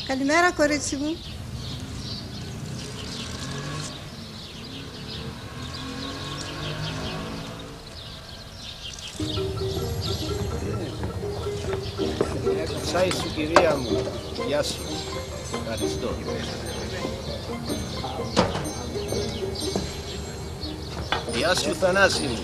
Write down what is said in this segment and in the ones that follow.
Καλημέρα, κορίτσι μου. Τσάι σου, κυρία μου. Γεια σου. Ευχαριστώ. Γεια σου, Θανάση μου.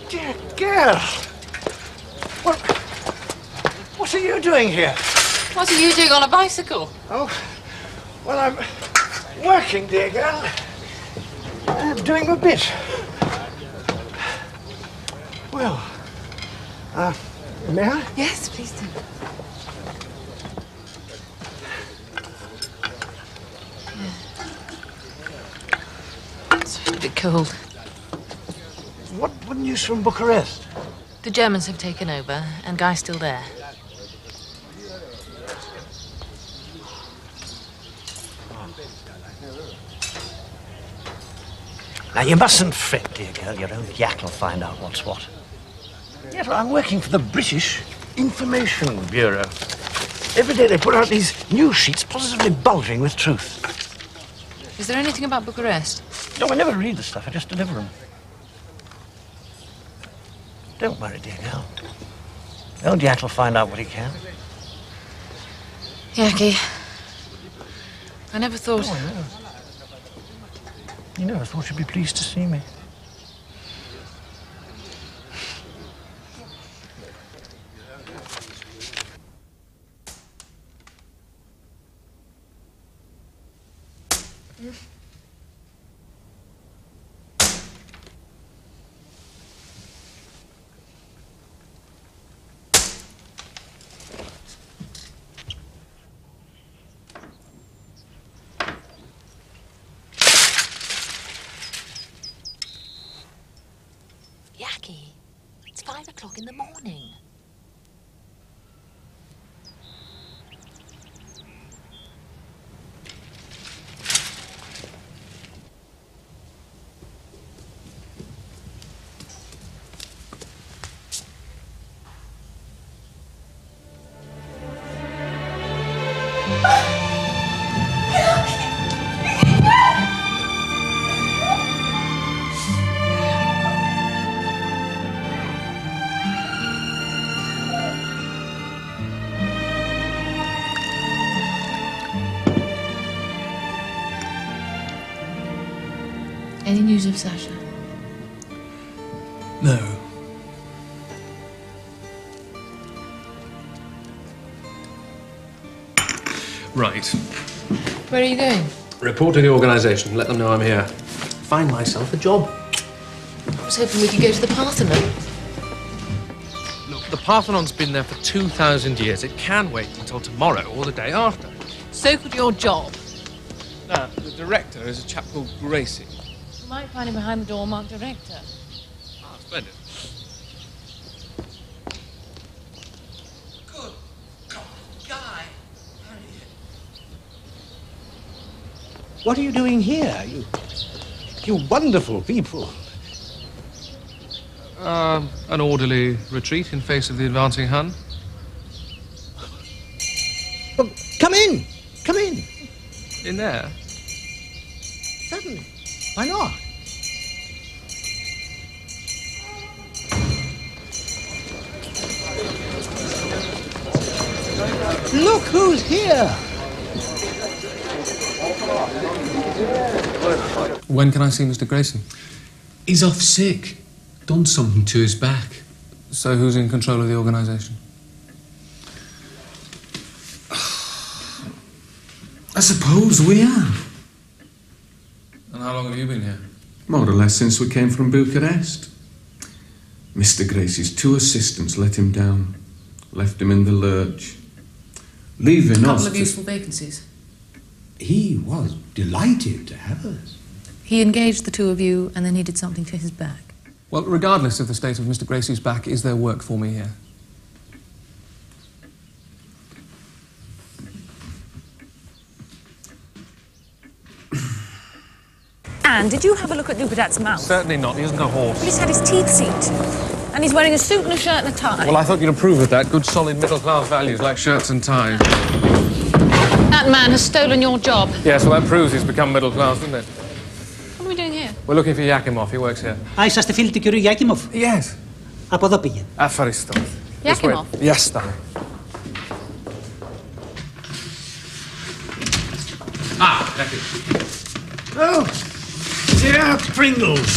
Dear girl, what are you doing here? What are you doing on a bicycle? Oh, well, I'm working, dear girl. Doing a bit. Well, may I? Yes, please do. It's a bit cold. What news from Bucharest? The Germans have taken over, and Guy's still there. Now, you mustn't fret, dear girl. Your old yak will find out what's what. Yes, well, I'm working for the British Information Bureau. Every day they put out these news sheets positively bulging with truth. Is there anything about Bucharest? No, I never read the stuff. I just deliver them. Don't worry, dear girl. Old yak will find out what he can. Yaki, I never thought... Oh, I know. You never thought you'd be pleased to see me. Yaki, it's 5 o'clock in the morning. Any news of Sasha? No. Right. Where are you going? Report to the organisation. Let them know I'm here. Find myself a job. I was hoping we could go to the Parthenon. Look, the Parthenon's been there for 2,000 years. It can wait until tomorrow or the day after. So could your job. Now, the director is a chap called Gracie. You might find him behind the door marked director. Ah, splendid. Good God, Guy! What are you doing here? You wonderful people. An orderly retreat in face of the advancing Hun. Well, come in. Come in. In there? Certainly. Why not? Look who's here. When can I see Mr. Grayson? He's off sick. Done something to his back. So who's in control of the organisation? I suppose we are. And how long have you been here? More or less since we came from Bucharest. Mr. Gracie's 2 assistants let him down. Left him in the lurch. Leaving us... A couple of useful vacancies. He was delighted to have us. He engaged the 2 of you and then he did something to his back. Well, regardless of the state of Mr. Gracie's back, is there work for me here? man, did you have a look at Dubedat's mouth? Certainly not. He isn't a horse. Well, he's had his teeth seen to. And he's wearing a suit and a shirt and a tie. Well, I thought you'd approve of that. Good, solid middle-class values like shirts and ties. That man has stolen your job. Yes, well, that proves he's become middle-class, doesn't it? What are we doing here? We're looking for Yakimov. He works here. Α, είσαστε φίλοι του κυρίου Γιάκιμοφ. Yes. Από εδώ πήγε. Ευχαριστώ. Yakimov? Yes, darling. Thank you. Oh, dear Pringles.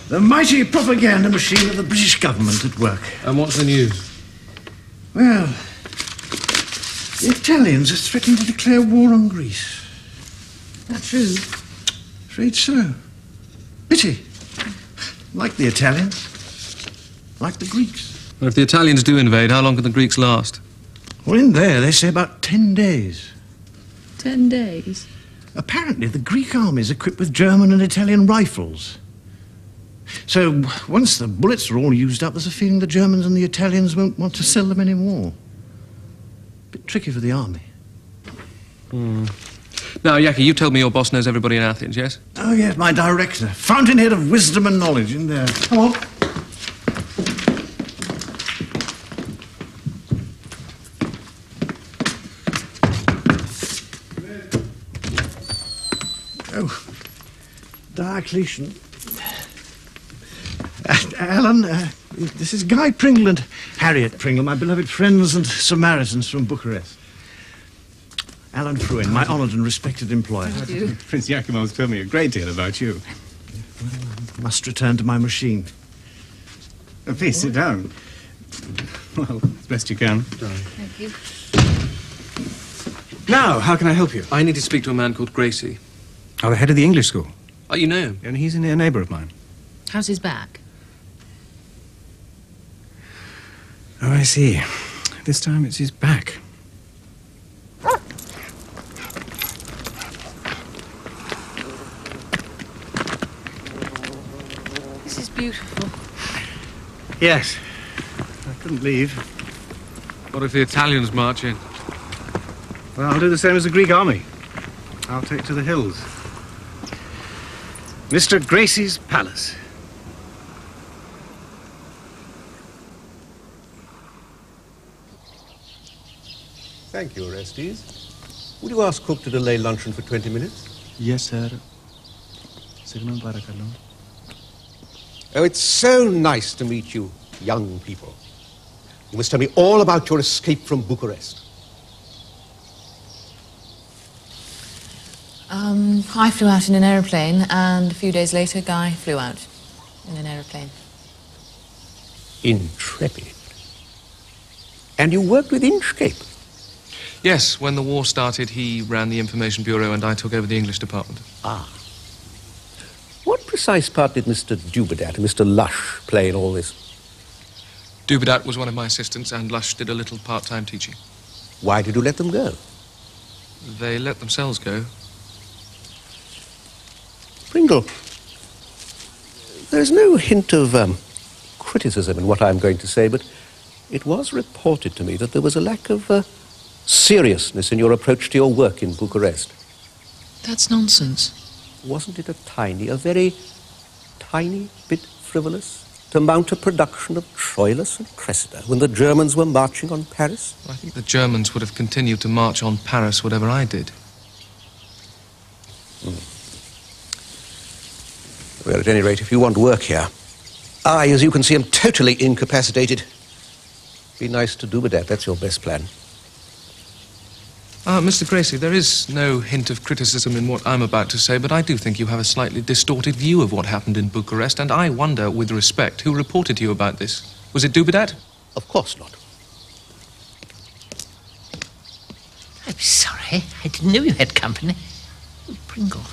The mighty propaganda machine of the British government at work. And what's the news? Well, the Italians are threatening to declare war on Greece. Not true. Afraid so. Pity. Like the Italians. Like the Greeks. Well, if the Italians do invade, how long can the Greeks last? Well, in there, they say about 10 days. 10 days? Apparently, the Greek army is equipped with German and Italian rifles. So, once the bullets are all used up, there's a feeling the Germans and the Italians won't want to sell them anymore. Bit tricky for the army. Now, Yaki, you told me your boss knows everybody in Athens, yes? Oh, yes, my director. Fountainhead of wisdom and knowledge in there. Come on. Oh, Diocletian. Alan, this is Guy Pringle and Harriet Pringle, my beloved friends and Samaritans from Bucharest. Alan Fruin, my honoured and respected employer. Prince Yakimov's told me a great deal about you. Must return to my machine. Please sit down. Well, as best you can. Thank you. Now, how can I help you? I need to speak to a man called Gracie. Oh, the head of the English school. Oh, you know him? And he's a near neighbour of mine. How's his back? Oh, I see. This time it's his back. This is beautiful. Yes. I couldn't leave. What if the Italians march in? Well, I'll do the same as the Greek army. I'll take to the hills. Mr. Gracie's palace. Thank you, Orestes. Would you ask cook to delay luncheon for 20 minutes? Yes, sir. Signon Parakalo. Oh, it's so nice to meet you, young people. You must tell me all about your escape from Bucharest. I flew out in an aeroplane, and a few days later, Guy flew out in an aeroplane. Intrepid. And you worked with Inchcape? Yes, when the war started, he ran the Information Bureau and I took over the English department. Ah. What precise part did Mr. Dubedat and Mr. Lush play in all this? Dubedat was one of my assistants and Lush did a little part-time teaching. Why did you let them go? They let themselves go. Pringle, there's no hint of criticism in what I'm going to say, but it was reported to me that there was a lack of seriousness in your approach to your work in Bucharest. That's nonsense. Wasn't it a very tiny bit frivolous to mount a production of Troilus and Cressida when the Germans were marching on Paris? I think the Germans would have continued to march on Paris whatever I did. Well, at any rate, if you want work here, I, as you can see, am totally incapacitated. Be nice to Dubedat, that's your best plan. Mr. Gracie, there is no hint of criticism in what I'm about to say, but I do think you have a slightly distorted view of what happened in Bucharest, and I wonder, with respect, who reported to you about this. Was it Dubedat? Of course not. I'm sorry. I didn't know you had company. Oh, Pringle.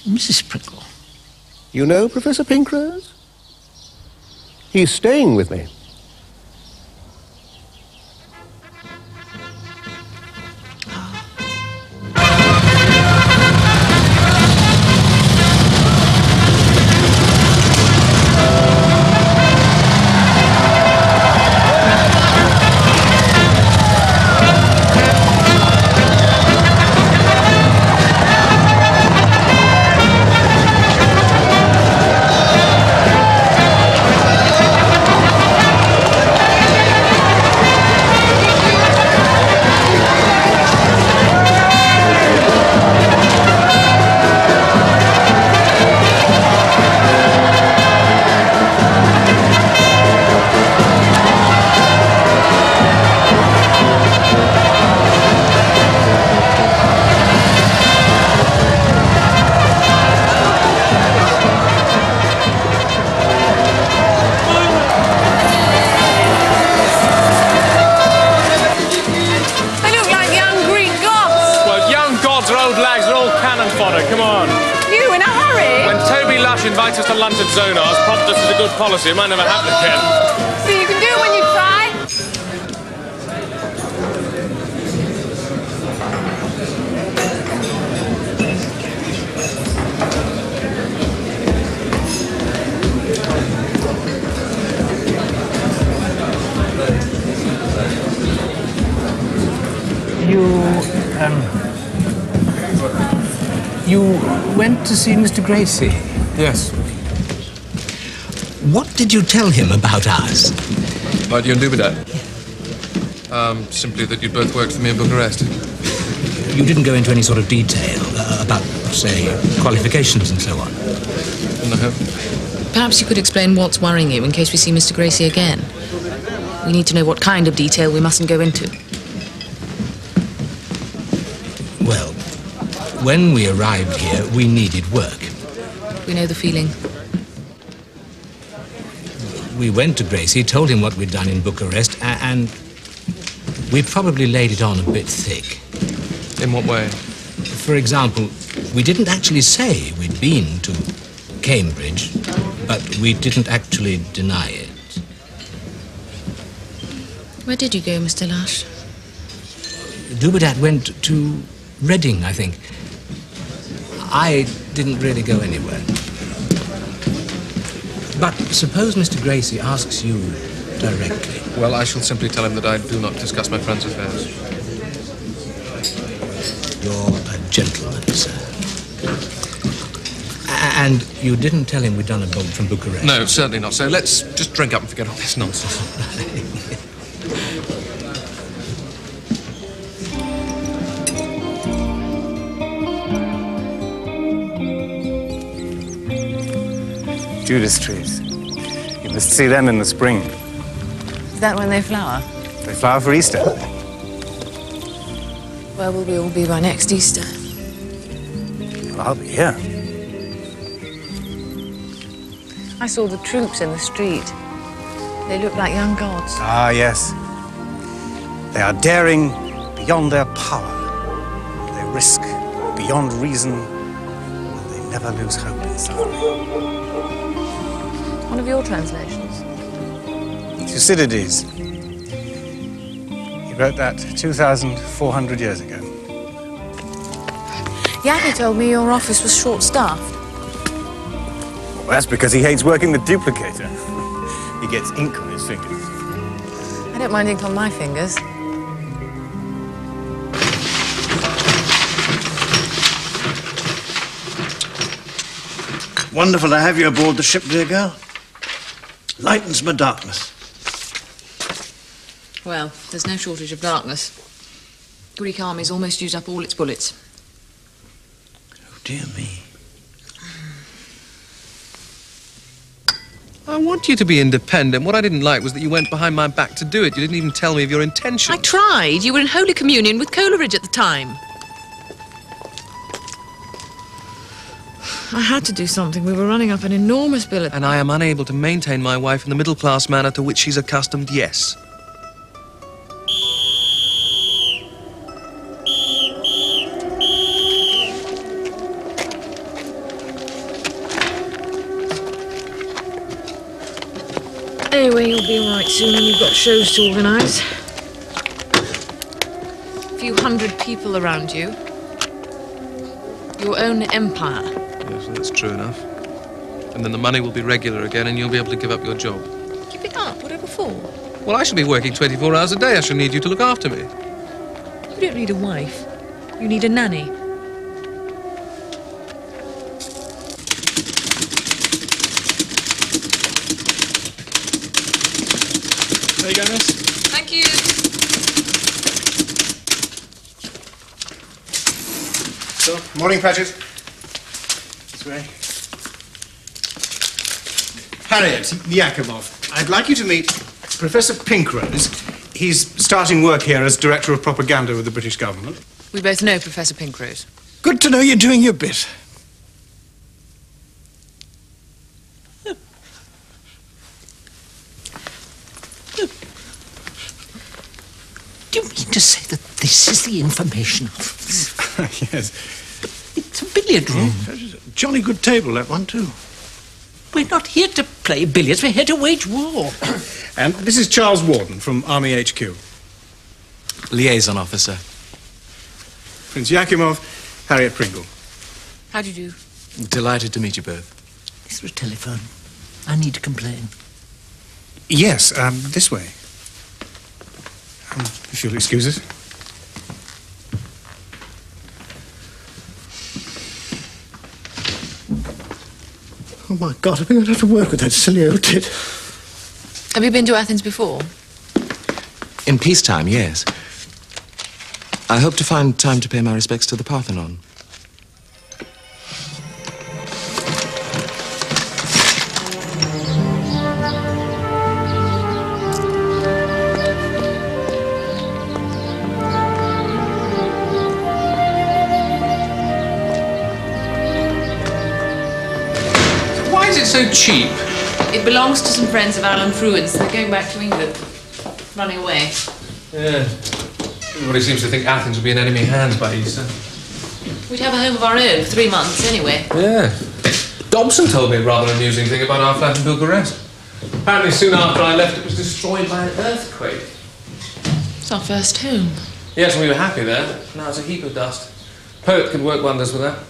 Mrs. Pringle. You know Professor Pinkrose? He's staying with me. unlunted sonars prompt us as a good policy. It might never happen again. So you can do it when you try? You went to see Mr. Gracie? Yes. What did you tell him about us? About you and Dubedat? Simply that you both worked for me in Bucharest. You didn't go into any sort of detail about, say, qualifications and so on? No. Perhaps you could explain what's worrying you in case we see Mr. Gracie again. We need to know what kind of detail we mustn't go into. Well, when we arrived here, we needed work. We know the feeling. We went to Gracie, told him what we'd done in Bucharest, and we probably laid it on a bit thick. In what way? For example, we didn't actually say we'd been to Cambridge, but we didn't actually deny it. Where did you go, Mr. Lush? Dubedat went to Reading, I think. I didn't really go anywhere. But suppose Mr. Gracie asks you directly. Well, I shall simply tell him that I do not discuss my friend's affairs. You're a gentleman, sir. And you didn't tell him we'd done a bolt from Bucharest? No, certainly not. So let's just drink up and forget all this nonsense. Judas trees. You must see them in the spring. Is that when they flower? They flower for Easter. Where will we all be by next Easter? Well, I'll be here. I saw the troops in the street. They look like young gods. Ah, yes. They are daring beyond their power. They risk beyond reason, and they never lose hope in suffering. One of your translations? Thucydides. He wrote that 2,400 years ago. Yaki told me your office was short-staffed. Well, that's because he hates working with duplicator. He gets ink on his fingers. I don't mind ink on my fingers. Wonderful to have you aboard the ship, dear girl. Lightens my darkness. Well, there's no shortage of darkness. Greek army's almost used up all its bullets. Oh, dear me. I want you to be independent. What I didn't like was that you went behind my back to do it. You didn't even tell me of your intention. I tried. You were in Holy Communion with Coleridge at the time. I had to do something. We were running up an enormous bill. And I am unable to maintain my wife in the middle-class manner to which she's accustomed, yes. Anyway, you'll be all right soon when you've got shows to organise. A few hundred people around you. Your own empire. Yes, that's true enough. And then the money will be regular again and you'll be able to give up your job. Give it up? Whatever for? Well, I shall be working 24 hours a day. I shall need you to look after me. You don't need a wife. You need a nanny. There you go, miss. Thank you. So, morning, Paget. This way. Harriet Yakimov, I'd like you to meet Professor Pinkrose. He's starting work here as Director of Propaganda with the British government. We both know Professor Pinkrose. Good to know you're doing your bit. Do you mean to say that this is the information office? Yes. It's a billiard room. Jolly good table, that one, too. We're not here to play billiards, we're here to wage war. And this is Charles Warden from Army HQ. Liaison officer. Prince Yakimov, Harriet Pringle. How do you do? Delighted to meet you both. Is there a telephone? I need to complain. Yes, this way. If you'll excuse us. Oh, my God, I'm going to have to work with that silly old tit. Have you been to Athens before? In peacetime, yes. I hope to find time to pay my respects to the Parthenon. Why is it so cheap? It belongs to some friends of Alan Fruin's. They're going back to England. Running away. Yeah. Everybody seems to think Athens will be in enemy hands by Easter. We'd have a home of our own for 3 months anyway. Yeah. Thompson told me a rather amusing thing about our flat in Bucharest. Apparently soon after I left it was destroyed by an earthquake. It's our first home. Yes, and we were happy there. Now it's a heap of dust. Poet could work wonders with that.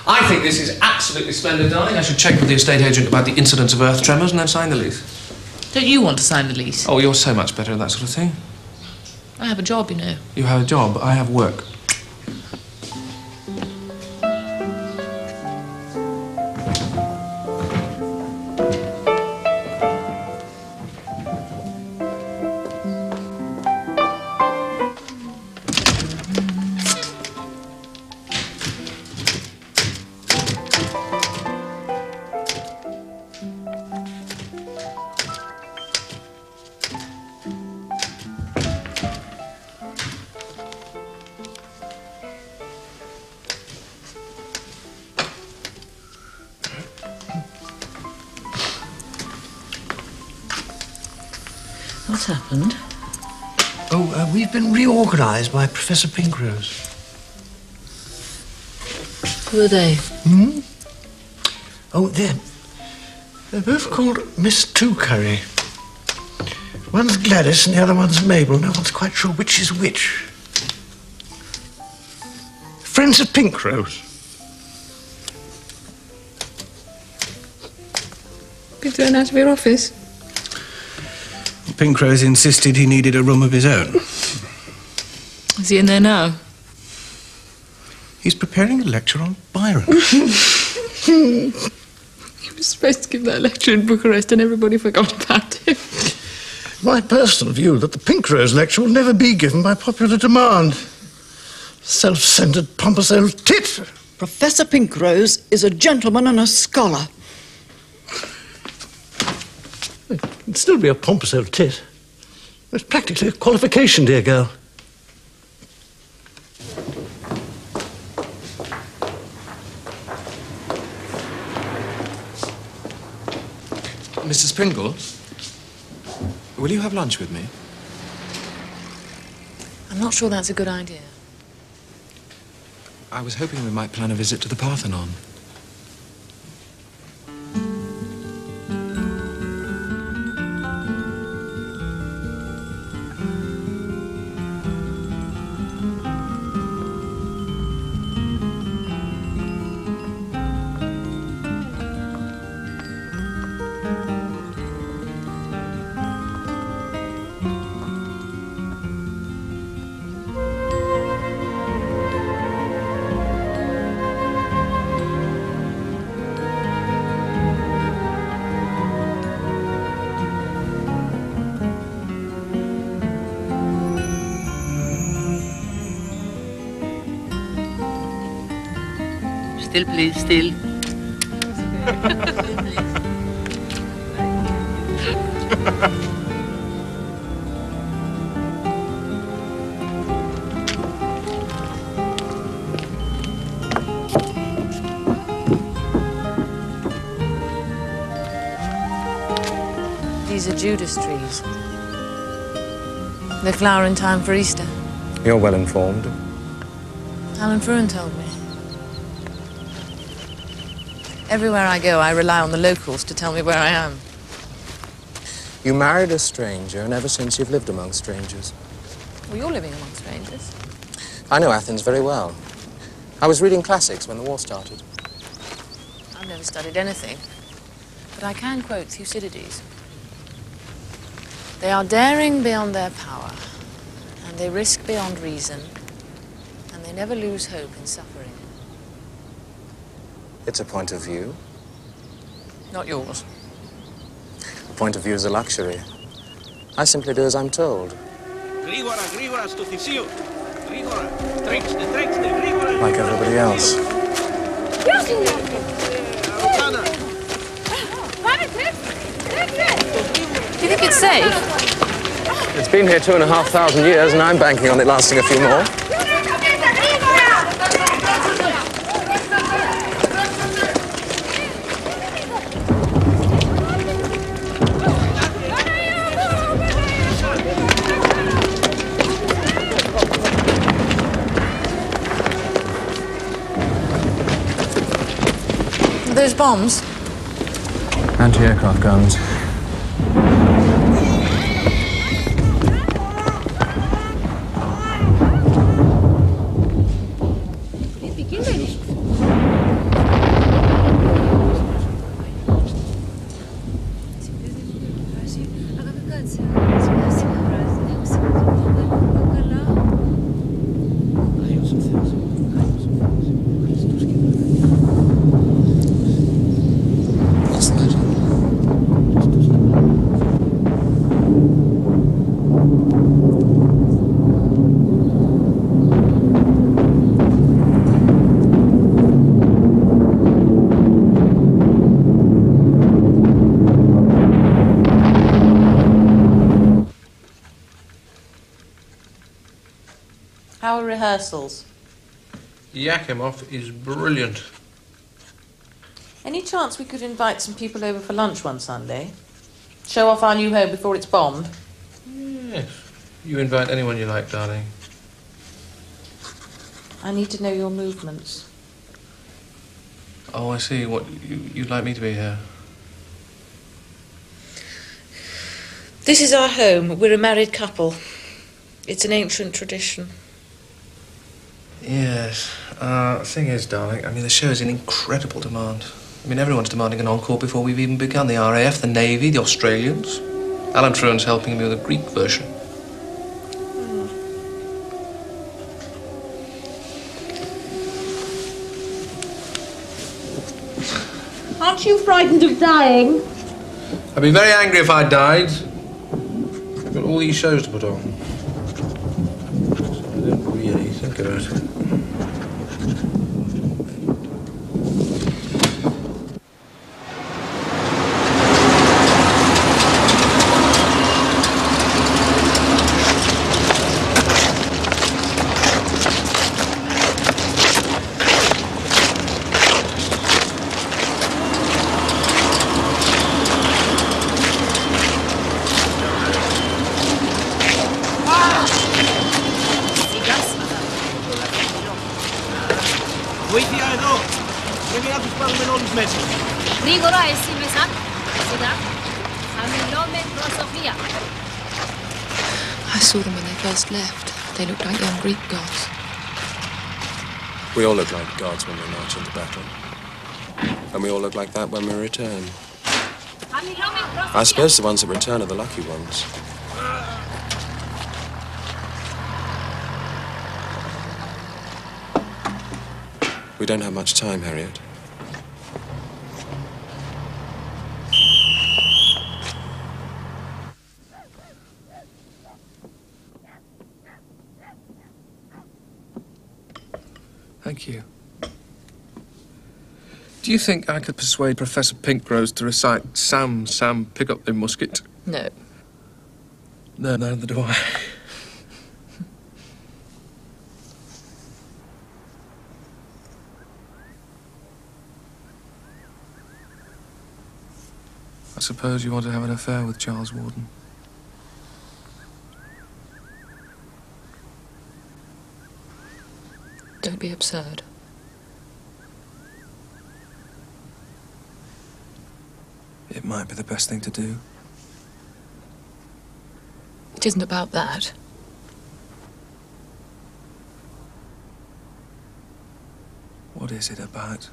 I think this is absolutely splendid, darling. I should check with the estate agent about the incidence of earth tremors and then sign the lease. Don't you want to sign the lease? Oh, you're so much better at that sort of thing. I have a job, you know. You have a job, I have work. What's happened? Oh, we've been reorganised by Professor Pinkrose. Who are they? Hmm? Oh, they're both called Miss Two Curry. One's Gladys and the other one's Mabel. No one's quite sure which is which. Friends of Pinkrose. Been thrown out of your office? Pinkrose insisted he needed a room of his own. Is he in there now? He's preparing a lecture on Byron. He was supposed to give that lecture in Bucharest and everybody forgot about him. My personal view that the Pinkrose lecture will never be given by popular demand. Self-centered, pompous old tit. Professor Pinkrose is a gentleman and a scholar. It'd still be a pompous old tit. It's practically a qualification, dear girl. Mrs. Pringle, will you have lunch with me? I'm not sure that's a good idea. I was hoping we might plan a visit to the Parthenon. Still, please, still. These are Judas trees. They flower in time for Easter. You're well informed. Alan Fruin told me. Everywhere I go, I rely on the locals to tell me where I am. You married a stranger, and ever since you've lived among strangers. Well, you're living among strangers. I know Athens very well. I was reading classics when the war started. I've never studied anything, but I can quote Thucydides. They are daring beyond their power, and they risk beyond reason, and they never lose hope in suffering. It's a point of view. Not yours. A point of view is a luxury. I simply do as I'm told. Like everybody else. Do you think it's safe? It's been here 2,500 years, and I'm banking on it lasting a few more. Those bombs? Anti-aircraft guns. How are rehearsals? Yakimov is brilliant. Any chance we could invite some people over for lunch one Sunday? Show off our new home before it's bombed? Yes. You invite anyone you like, darling. I need to know your movements. Oh, I see. What, you'd like me to be here? This is our home. We're a married couple. It's an ancient tradition. Yes. Thing is, darling, I mean, the show's in incredible demand. I mean, everyone's demanding an encore before we've even begun. The RAF, the Navy, the Australians. Alan Trone's helping me with a Greek version. Aren't you frightened of dying? I'd be very angry if I died. I've got all these shows to put on. So I don't really think about it. I saw them when they first left. They looked like young Greek gods. We all look like gods when we march into battle. And we all look like that when we return. I suppose the ones that return are the lucky ones. We don't have much time, Harriet. Thank you. Do you think I could persuade Professor Pinkrose to recite Sam, Sam, pick up the musket? No. No, neither do I. I suppose you want to have an affair with Charles Warden. Don't be absurd. It might be the best thing to do. It isn't about that. What is it about?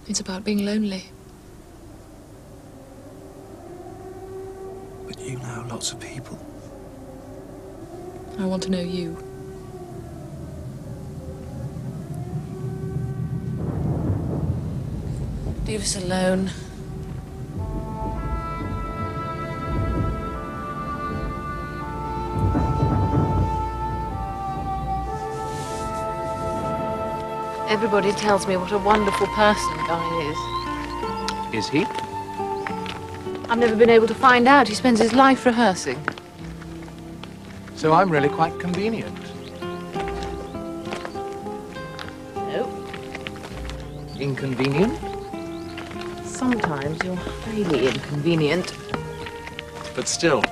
It's about being lonely. But you know lots of people. I want to know you. Leave us alone. Everybody tells me what a wonderful person Guy is. Is he? I've never been able to find out. He spends his life rehearsing. So I'm really quite convenient. No. Inconvenient? Sometimes you're highly inconvenient. But still,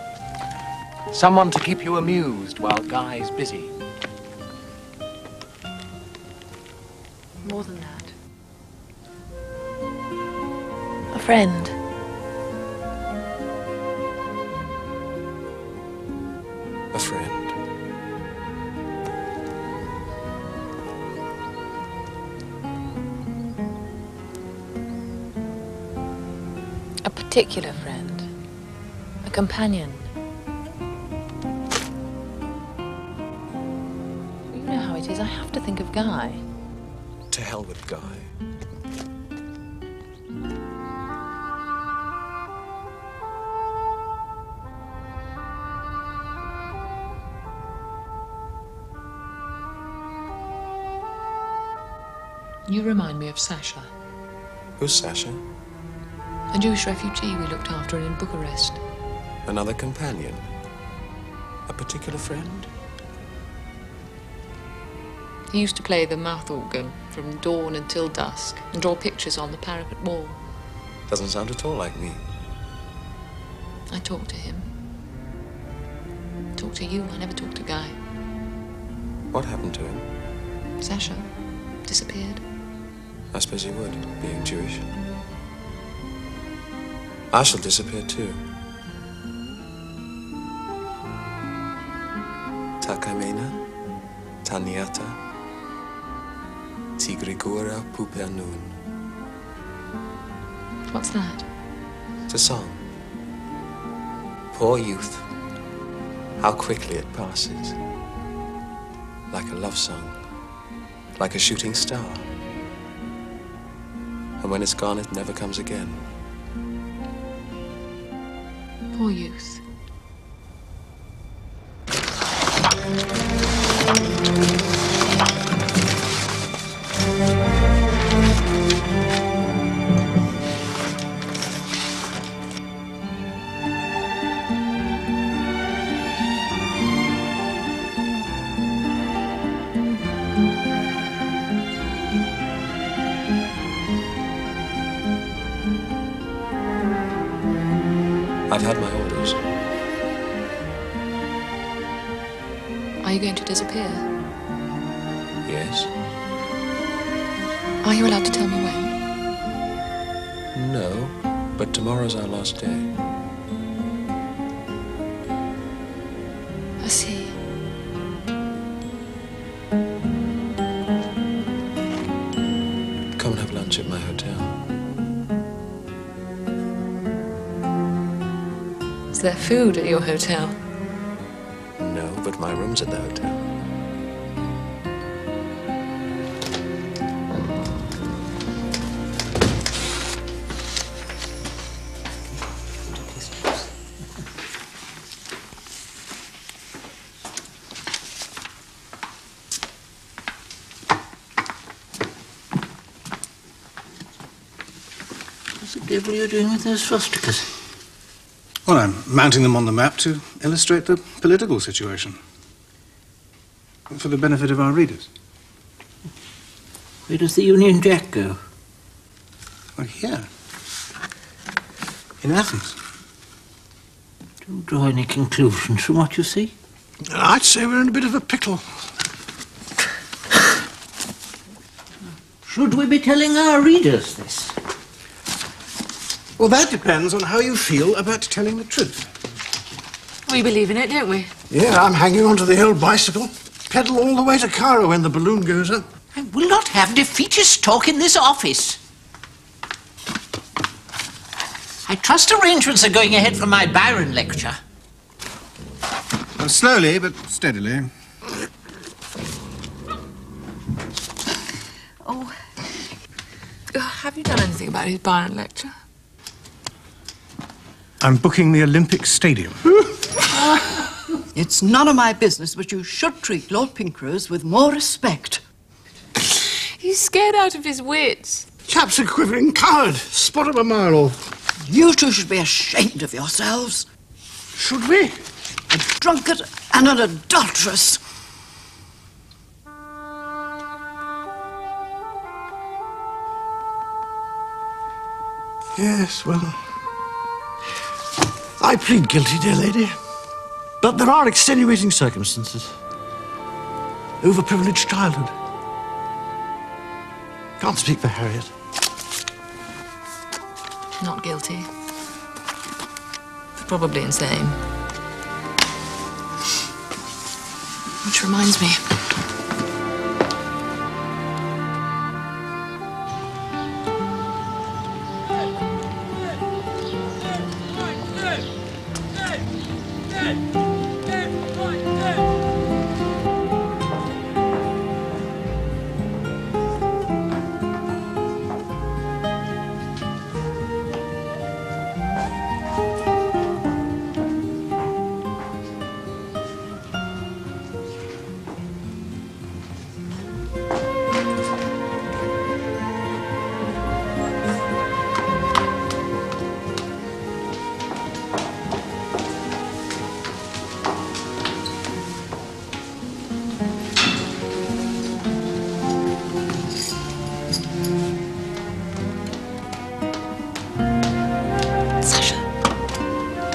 someone to keep you amused while Guy's busy. More than that. A friend. A friend. A particular friend. A companion. You know how it is. I have to think of Guy. To hell with Guy. You remind me of Sasha, Who's Sasha? a Jewish refugee we looked after in Bucharest. Another companion? A particular friend? He used to play the mouth organ from dawn until dusk and draw pictures on the parapet wall. Doesn't sound at all like me. I talked to him. Talked to you. I never talked to Guy. What happened to him? Sasha disappeared. I suppose he would, being Jewish. I shall disappear too. Takamena, Taniata, Tigrigura Pupanun. What's that? It's a song. Poor youth, how quickly it passes. Like a love song, like a shooting star. And when it's gone, it never comes again. Poor youth. I've had my orders. Are you going to disappear? Yes? Are you allowed to tell me when? No, but tomorrow's our last day. I see. Come and have lunch at my hotel. Is there food at your hotel? No, but my room's at the hotel. What the devil are you doing with those swastikas? Well, I'm mounting them on the map to illustrate the political situation. For the benefit of our readers. Where does the Union Jack go? Well, here. In Athens. Don't draw any conclusions from what you see. I'd say we're in a bit of a pickle. Should we be telling our readers this? Well, that depends on how you feel about telling the truth. We believe in it, don't we? Yeah, I'm hanging onto the old bicycle. Pedal all the way to Cairo when the balloon goes up. I will not have defeatist talk in this office. I trust arrangements are going ahead for my Byron lecture. Well, slowly, but steadily. Oh, have you done anything about his Byron lecture? I'm booking the Olympic Stadium. It's none of my business, but you should treat Lord Pinkrose with more respect. He's scared out of his wits. Chap's a quivering coward. Spot him a mile off. You two should be ashamed of yourselves. Should we? A drunkard and an adulteress. Yes, well, I plead guilty, dear lady. But there are extenuating circumstances. Overprivileged childhood. Can't speak for Harriet. Not guilty. Probably insane. Which reminds me.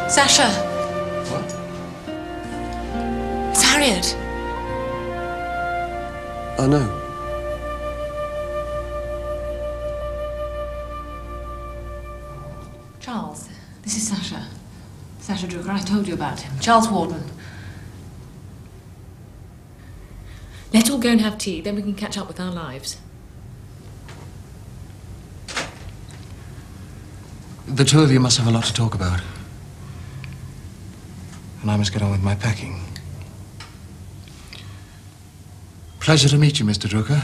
Sasha. What? It's Harriet. I know. Charles, this is Sasha. Sasha Drucker, I told you about him. Charles Warden. Let's all go and have tea, then we can catch up with our lives. The two of you must have a lot to talk about. And I must get on with my packing. Pleasure to meet you, Mr. Drucker.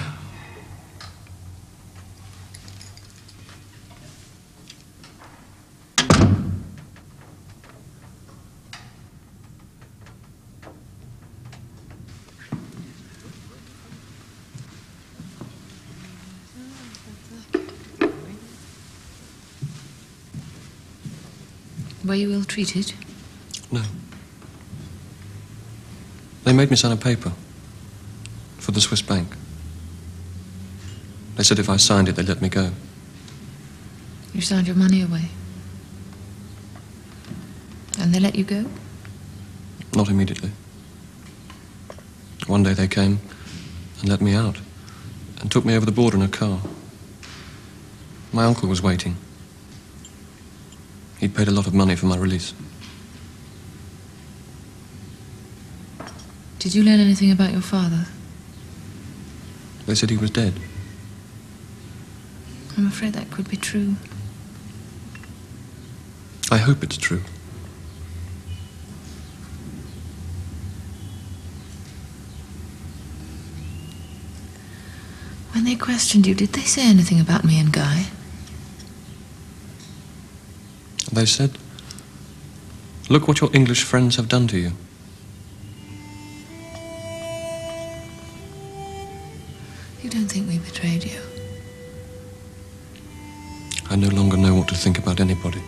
Were you ill treated? No. They made me sign a paper for the Swiss bank. They said if I signed it, they'd let me go. You signed your money away. And they let you go? Not immediately. One day they came and let me out and took me over the border in a car. My uncle was waiting. He'd paid a lot of money for my release. Did you learn anything about your father? They said he was dead. I'm afraid that could be true. I hope it's true. When they questioned you, did they say anything about me and Guy? They said, "Look what your English friends have done to you." You don't think we betrayed you? I no longer know what to think about anybody.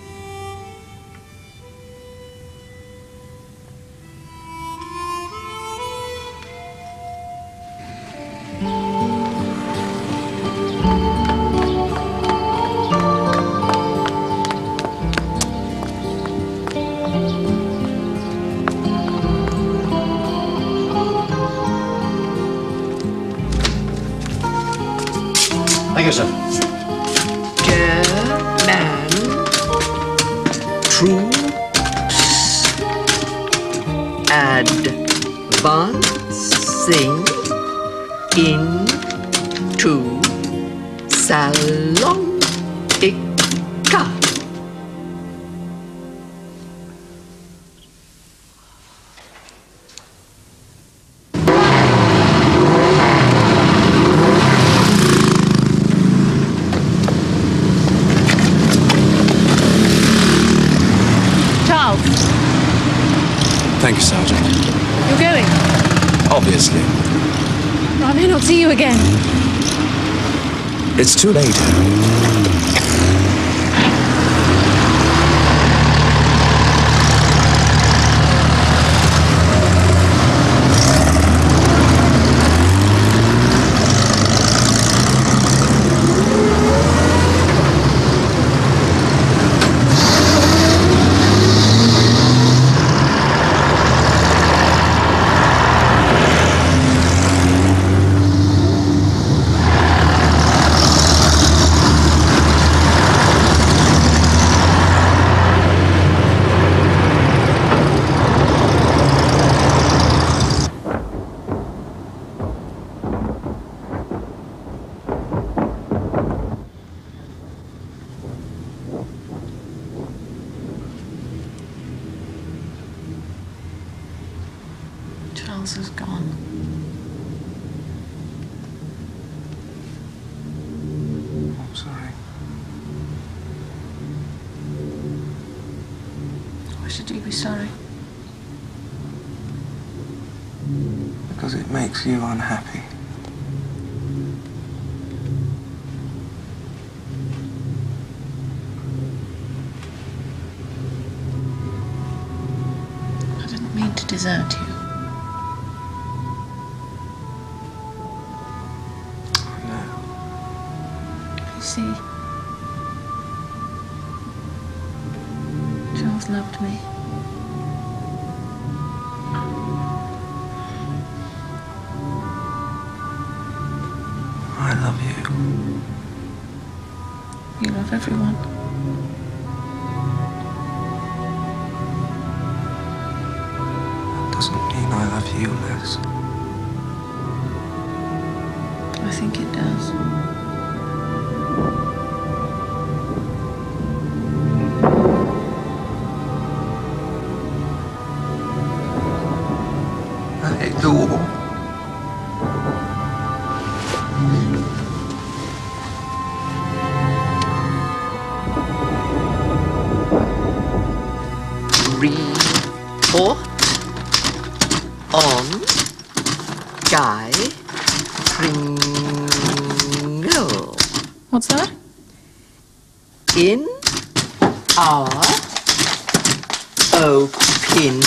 Thank you, sir. German troops advancing into Salonika. Thank you, Sergeant. You're going? Obviously. I may not see you again. It's too late. Charles is gone. I'm sorry. Why should you be sorry? Because it makes you unhappy. I didn't mean to desert you. You see, Charles loved me. I love you. You love everyone. That doesn't mean I love you less. I think it does. I hate the war. Report on Guy Pringle. What's that? In our opinion.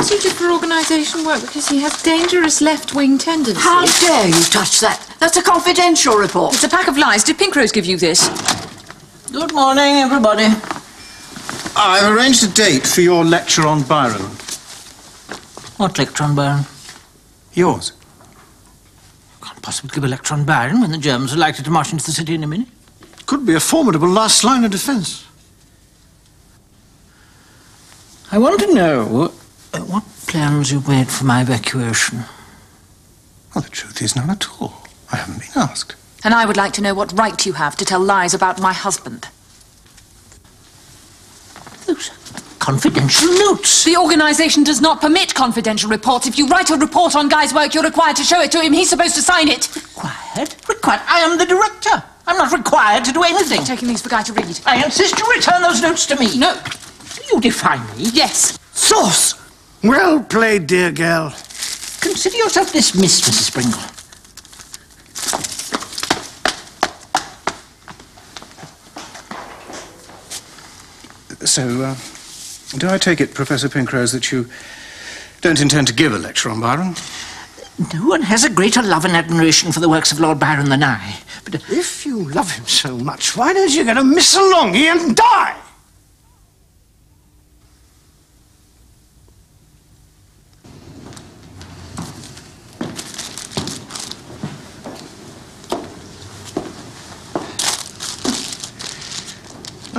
Suited for organisation work because he has dangerous left-wing tendencies. How dare you touch that? That's a confidential report. It's a pack of lies. Did Pinkrose give you this? Good morning, everybody. I've arranged a date for your lecture on Byron. What lecture on Byron? Yours. Can't possibly give a lecture on Byron when the Germans are likely to march into the city in a minute. Could be a formidable last line of defence. I want to know what plans you've made for my evacuation. Well, the truth is none at all. I haven't been asked. And I would like to know what right you have to tell lies about my husband. Those confidential notes. The organisation does not permit confidential reports. If you write a report on Guy's work, you're required to show it to him. He's supposed to sign it. Required? Required? I am the director. I'm not required to do anything. I'm taking these for Guy to read. I insist you return those notes to me. No. You defy me? Yes. Sauce! Well played, dear girl. Consider yourself dismissed, Mrs. Pringle. So, do I take it, Professor Pinkrose, that you don't intend to give a lecture on Byron? No one has a greater love and admiration for the works of Lord Byron than I. But if you love him so much, why don't you get a missalongi and die?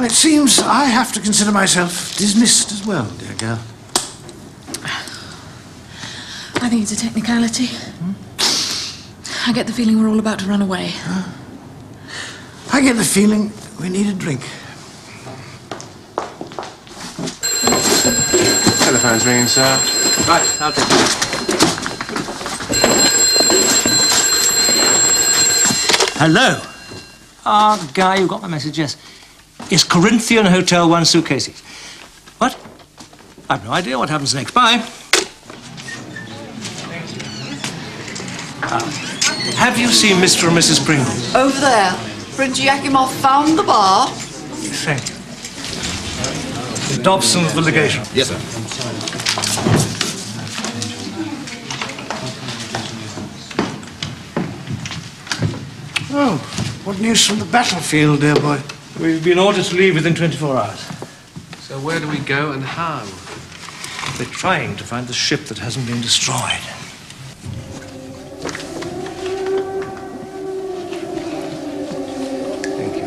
Well, it seems I have to consider myself dismissed as well, dear girl. I think it's a technicality. I get the feeling we're all about to run away. I get the feeling we need a drink. Telephone's ringing, sir. Right, I'll take it. Hello. Ah, Guy, you got my message, yes. It's Corinthian Hotel, 1 suitcases. What? I've no idea what happens next. Bye. Have you seen Mr. and Mrs. Pringle? Over there. Prince Yakimov found the bar. Thank you. Thompson of the legation. Yes, sir. Oh, what news from the battlefield, dear boy? We've been ordered to leave within 24 hours. So where do we go and how? We're trying to find the ship that hasn't been destroyed. Thank you.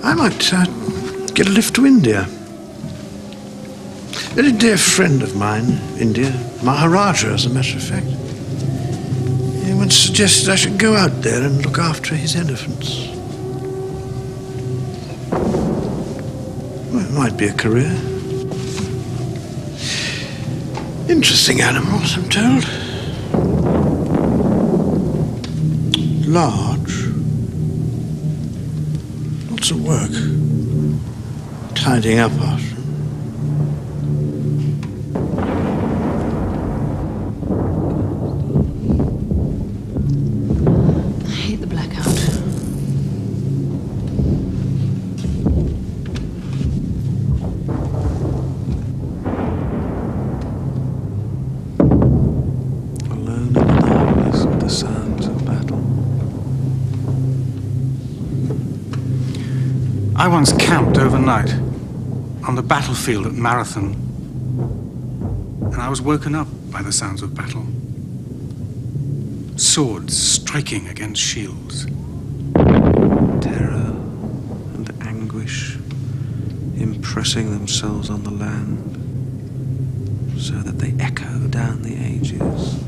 I might get a lift to India. A very dear friend of mine, India, Maharaja, as a matter of fact. He once suggested I should go out there and look after his elephants. Well, it might be a career. Interesting animals, I'm told. Large. Lots of work. Tidying up after. I once camped overnight on the battlefield at Marathon, and I was woken up by the sounds of battle. Swords striking against shields. Terror and anguish impressing themselves on the land so that they echo down the ages.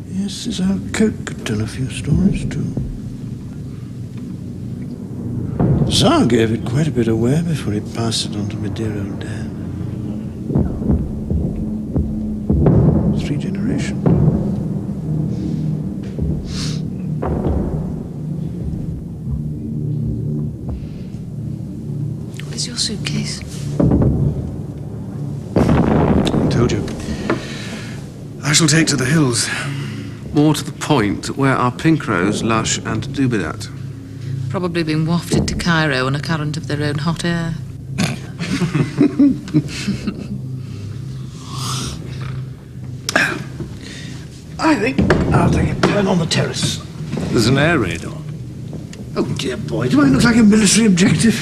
Yes, his old coat could tell a few stories too. The Tsar gave it quite a bit away before he passed it on to my dear old dad. 3 generations. Where's your suitcase? I told you. I shall take to the hills. More to the point, where are Pinkrose, Lush, and Dubedat? Probably been wafted to Cairo on a current of their own hot air. I think I'll take a turn on the terrace. There's an air raid on. Oh, dear boy, do I look like a military objective?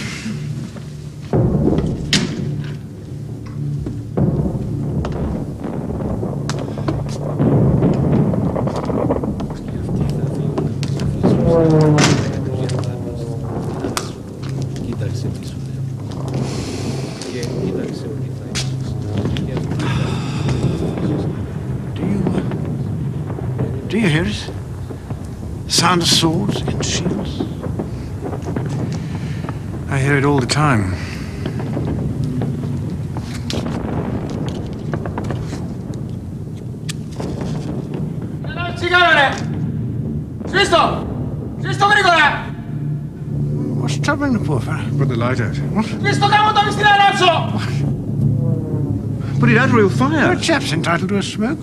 Do you hear it? Sound of swords against shields. I hear it all the time. What's troubling the poor fellow? Put the light out. What? Put it out or he'll fire. Your chap's entitled to a smoke.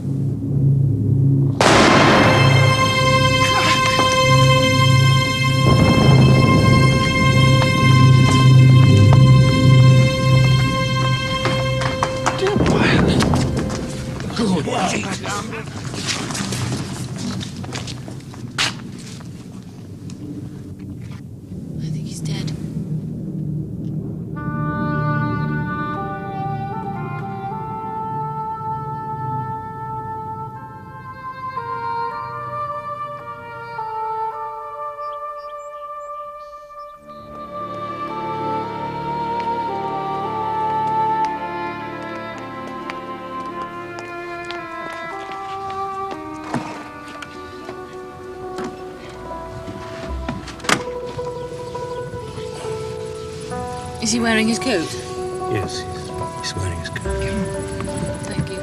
I think he's dead. Is he wearing his coat? Yes, he's wearing his coat. Thank you.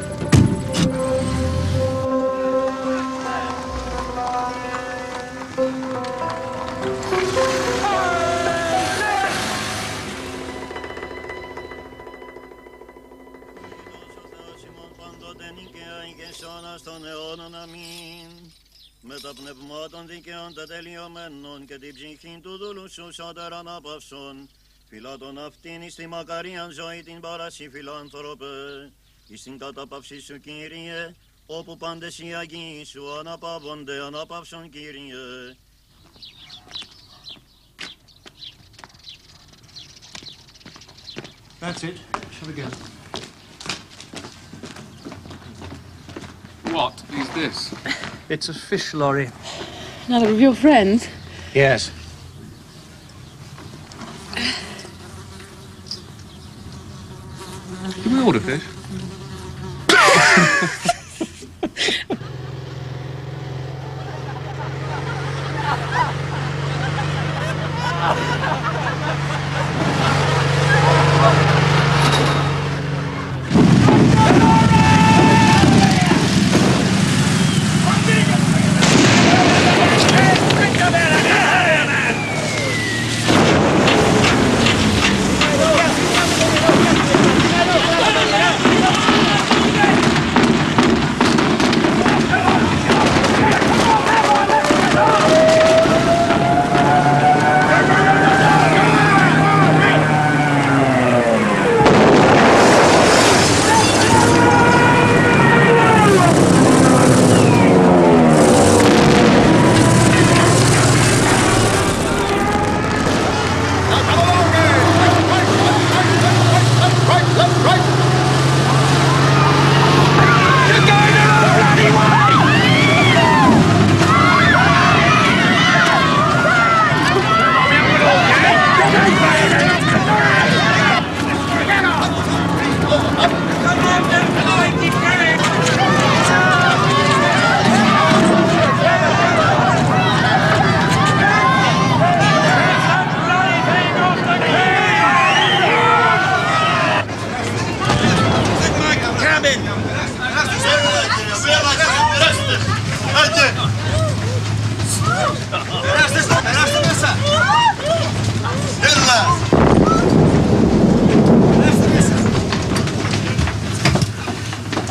Με τα πνευμάτων δικαίων τα τελειωμένων και την ψυχήν του δούλου σου σώτερ αναπαυσών. Φυλάτων αυτήν εις τη μακαρίαν ζωή την παρασύ φιλάνθρωπε. Εις την κατάπαυση σου Κύριε, όπου πάντες οι Αγίοι σου αναπαύονται, αναπαύσον Κύριε. That's it. Shall we go? What is this? It's a fish lorry. Another of your friends? Yes. Can we order fish?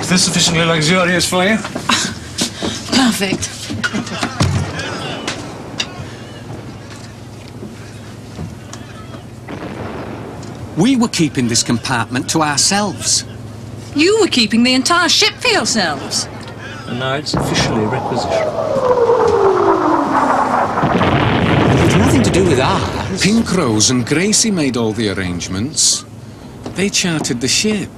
Is this sufficiently luxurious for you? Perfect. We were keeping this compartment to ourselves. You were keeping the entire ship for yourselves. And now it's officially requisitioned. It had nothing to do with ours. Pink Rose and Gracie made all the arrangements. They chartered the ship.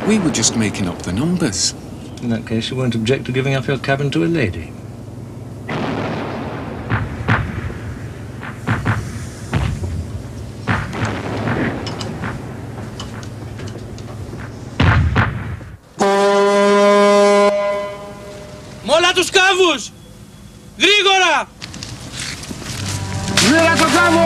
We were just making up the numbers. In that case, you won't object to giving up your cabin to a lady. Μόλα τους κάβους! Γρήγορα! Σβήρα το κάβο!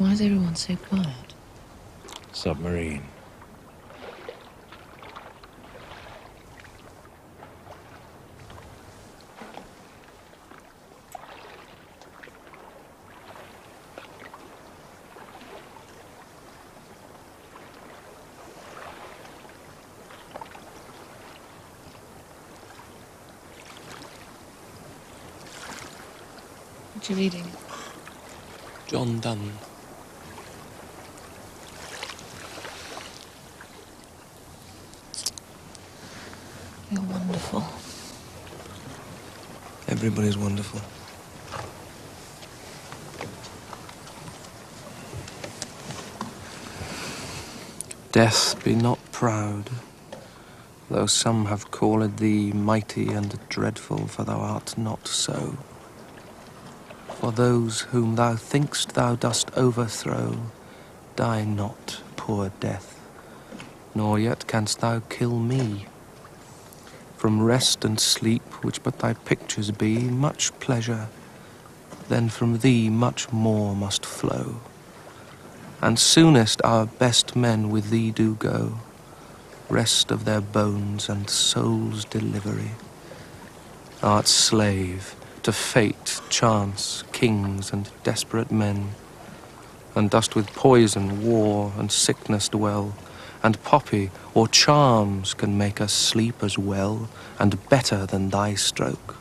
Why is everyone so quiet? Submarine. What are you reading? John Donne. You're wonderful. Everybody's wonderful. Death, be not proud, though some have called thee mighty and dreadful, for thou art not so. For those whom thou think'st thou dost overthrow, die not, poor death, nor yet canst thou kill me. From rest and sleep, which but thy pictures be, much pleasure, then from thee much more must flow. And soonest our best men with thee do go, rest of their bones and souls' delivery. Art slave to fate, chance, kings, and desperate men, and dost with poison, war, and sickness dwell, and poppy or charms can make us sleep as well and better than thy stroke.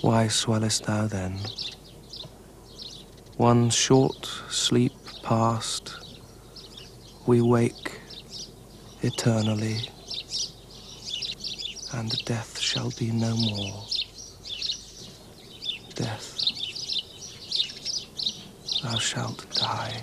Why swellest thou then? One short sleep past, we wake eternally, and death shall be no more. Death, thou shalt die.